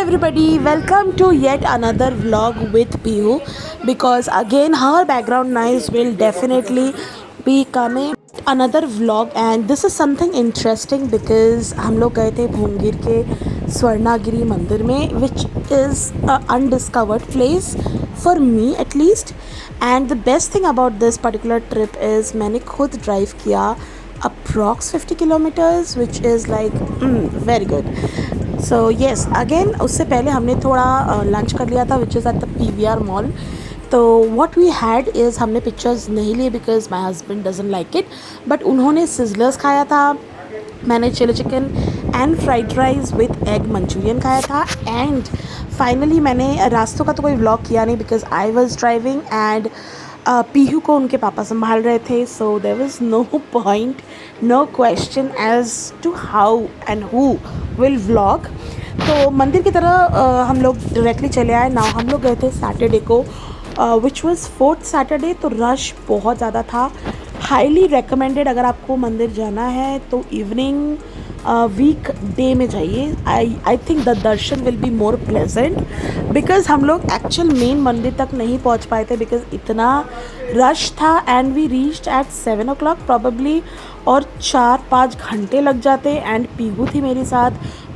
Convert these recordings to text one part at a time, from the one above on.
everybody, welcome to yet another vlog with Pihu because again her background noise will definitely be coming another vlog and this is something interesting because हम लोग गए थे भूंगिर के स्वर्णागिरी मंदिर में which is a undiscovered place for me at least and the best thing about this particular trip is मैंने खुद drive किया approx 50 kilometers which is like very good. So yes again उससे पहले हमने थोड़ा लंच कर लिया था which is at the PVR mall. तो व्हाट वी हैड इज़ हमने पिक्चर्स नहीं लिए because my husband doesn't like it but उन्होंने सिजलर्स खाया था, मैंने chilli chicken and fried rice with egg manchurian खाया था एंड फाइनली मैंने रास्तों का तो कोई व्लॉग किया नहीं because I was driving and Pihu को उनके पापा संभाल रहे थे. So there was no point, no question as to how and who will vlog. तो मंदिर की तरह हम लोग डायरेक्टली चले आए. नाउ हम लोग गए थे सैटरडे को विच वाज 4th सैटरडे. तो रश बहुत ज़्यादा था. हाईली रिकमेंडेड अगर आपको मंदिर जाना है तो इवनिंग वीक डे में जाइए. I think the Darshan will be more pleasant because हम लोग एक्चुअल मेन मंदिर तक नहीं पहुंच पाए थे बिकॉज इतना रश था and we reached at 7 o'clock probably और 4-5 घंटे लग जाते एंड पीहू थी मेरे साथ,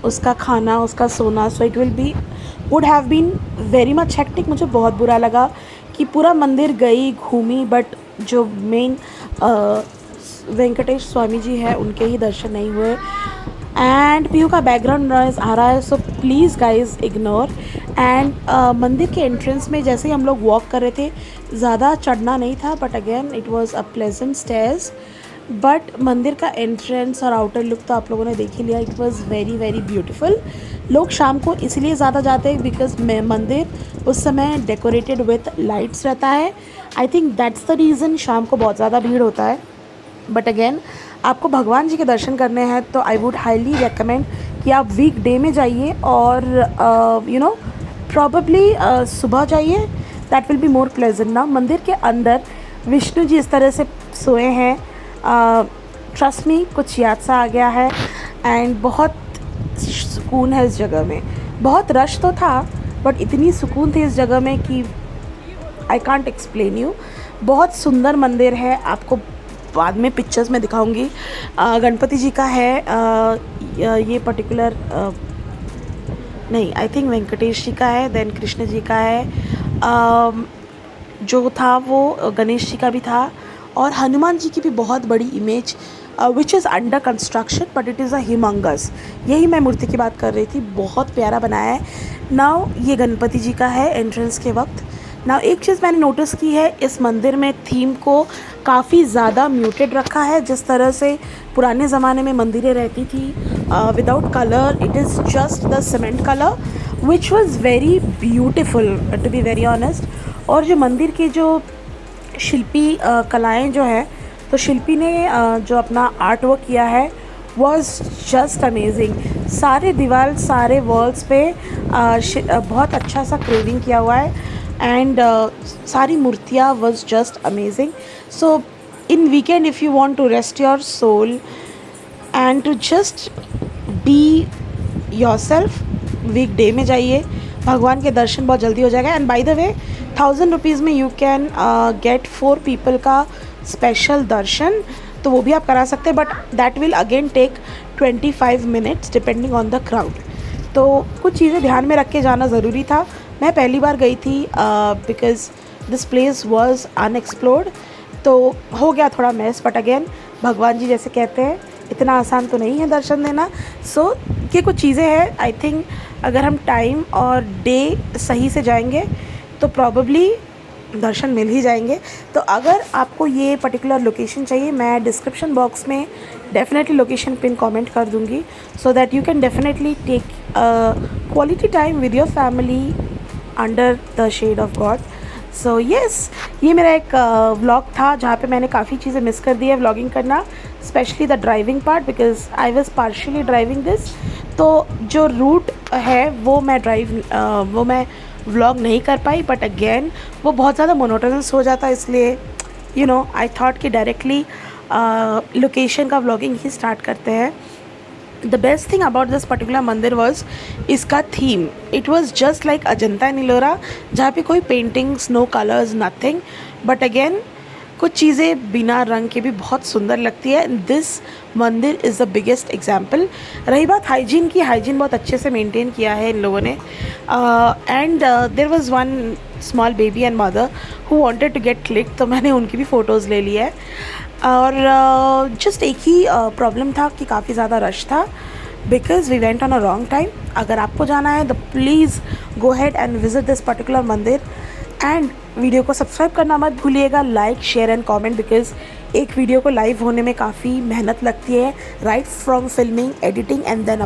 उसका खाना उसका सोना. So it will be would have been very much hectic. मुझे बहुत बुरा लगा कि पूरा मंदिर गई घूमी बट जो मेन वेंकटेश स्वामी जी है उनके ही दर्शन नहीं हुए एंड पीहू का बैकग्राउंड नॉइज आ रहा है. So please guys ignore. And मंदिर के एंट्रेंस में जैसे ही हम लोग वॉक कर रहे थे ज़्यादा चढ़ना नहीं था but again it was a pleasant stairs. But मंदिर का एंट्रेंस और आउटर लुक तो आप लोगों ने देख ही लिया. It was very very beautiful. लोग शाम को इसलिए ज़्यादा जाते हैं बिकॉज मंदिर उस समय डेकोरेटेड विथ लाइट्स रहता है. I think that's the reason शाम को बहुत ज़्यादा भीड़ होता है. बट अगेन आपको भगवान जी के दर्शन करने हैं तो आई वुड हाईली रिकमेंड कि आप वीक डे में जाइए और यू नो प्रॉबली सुबह जाइए. That will be more pleasant. ना मंदिर के अंदर विष्णु जी इस तरह से सोए हैं. ट्रस्ट मी कुछ याद सा आ गया है एंड बहुत सुकून है इस जगह में. बहुत रश तो था बट इतनी सुकून थी इस जगह में कि आई कांट एक्सप्लेन यू. बहुत सुंदर मंदिर है. आपको बाद में पिक्चर्स में दिखाऊंगी. गणपति जी का है ये पर्टिकुलर नहीं आई थिंक वेंकटेश जी का है, देन कृष्ण जी का है. जो था वो गणेश जी का भी था और हनुमान जी की भी बहुत बड़ी image which is under construction but it is a humongous. यही मैं मूर्ति की बात कर रही थी. बहुत प्यारा बनाया है. नाउ ये गणपति जी का है एंट्रेंस के वक्त. नाउ एक चीज़ मैंने नोटिस की है इस मंदिर में थीम को काफ़ी ज़्यादा म्यूटेड रखा है. जिस तरह से पुराने ज़माने में मंदिरें रहती थी without colour, it is just the cement colour which was very beautiful to be very honest. और जो मंदिर के जो शिल्पी कलाएँ जो हैं तो शिल्पी ने जो अपना आर्ट वर्क किया है वॉज जस्ट अमेजिंग. सारे दीवार सारे वॉल्स पे बहुत अच्छा सा क्रेविंग किया हुआ है एंड सारी मूर्तियाँ was just amazing. So in weekend if you want to rest your soul and to just be yourself weekday में जाइए. भगवान के दर्शन बहुत जल्दी हो जाएगा. And by the way 1000 rupees में यू कैन गेट 4 पीपल का स्पेशल दर्शन. तो वो भी आप करा सकते हैं but that will again take 25 minutes depending on the crowd. तो कुछ चीज़ें ध्यान में रख के जाना ज़रूरी था. मैं पहली बार गई थी because this place was unexplored तो हो गया थोड़ा मेस. बट अगेन भगवान जी जैसे कहते हैं इतना आसान तो नहीं है दर्शन देना. सो ये कुछ चीज़ें हैं. आई थिंक अगर हम टाइम और डे सही से जाएंगे तो प्रॉबली दर्शन मिल ही जाएंगे. तो अगर आपको ये पर्टिकुलर लोकेशन चाहिए मैं डिस्क्रिप्शन बॉक्स में डेफिनेटली लोकेशन पिन कमेंट कर दूँगी so that you can definitely take quality time with your family under the shade of God. So yes ये मेरा एक व्लॉग था जहाँ पे मैंने काफ़ी चीज़ें मिस कर दी है व्लॉगिंग करना, specially the driving part because I was partially driving this. तो जो रूट है वो मैं व्लॉग नहीं कर पाई बट अगेन वो बहुत ज़्यादा मोनोटोनस हो जाता है. इसलिए यू नो आई थॉट कि डायरेक्टली लोकेशन का व्लॉगिंग ही स्टार्ट करते हैं. The best thing about this particular मंदिर वॉज इसका theme. It was just like Ajanta and Ellora, जहाँ पे कोई paintings, no colours, nothing, but again कुछ चीज़ें बिना रंग के भी बहुत सुंदर लगती है. दिस मंदिर इज़ द बिगेस्ट एग्जाम्पल. रही बात हाइजीन की, हाइजीन बहुत अच्छे से मेंटेन किया है इन लोगों ने. And there was one small baby and mother who wanted to get click, तो मैंने उनकी भी फ़ोटोज़ ले ली है. और जस्ट एक ही प्रॉब्लम था कि काफ़ी ज़्यादा रश था, because we went on a wrong time. अगर आपको जाना है तो please go ahead and visit this particular मंदिर. एंड वीडियो को सब्सक्राइब करना मत भूलिएगा, like, share and comment, because एक वीडियो को लाइव होने में काफ़ी मेहनत लगती है, right from filming, editing and then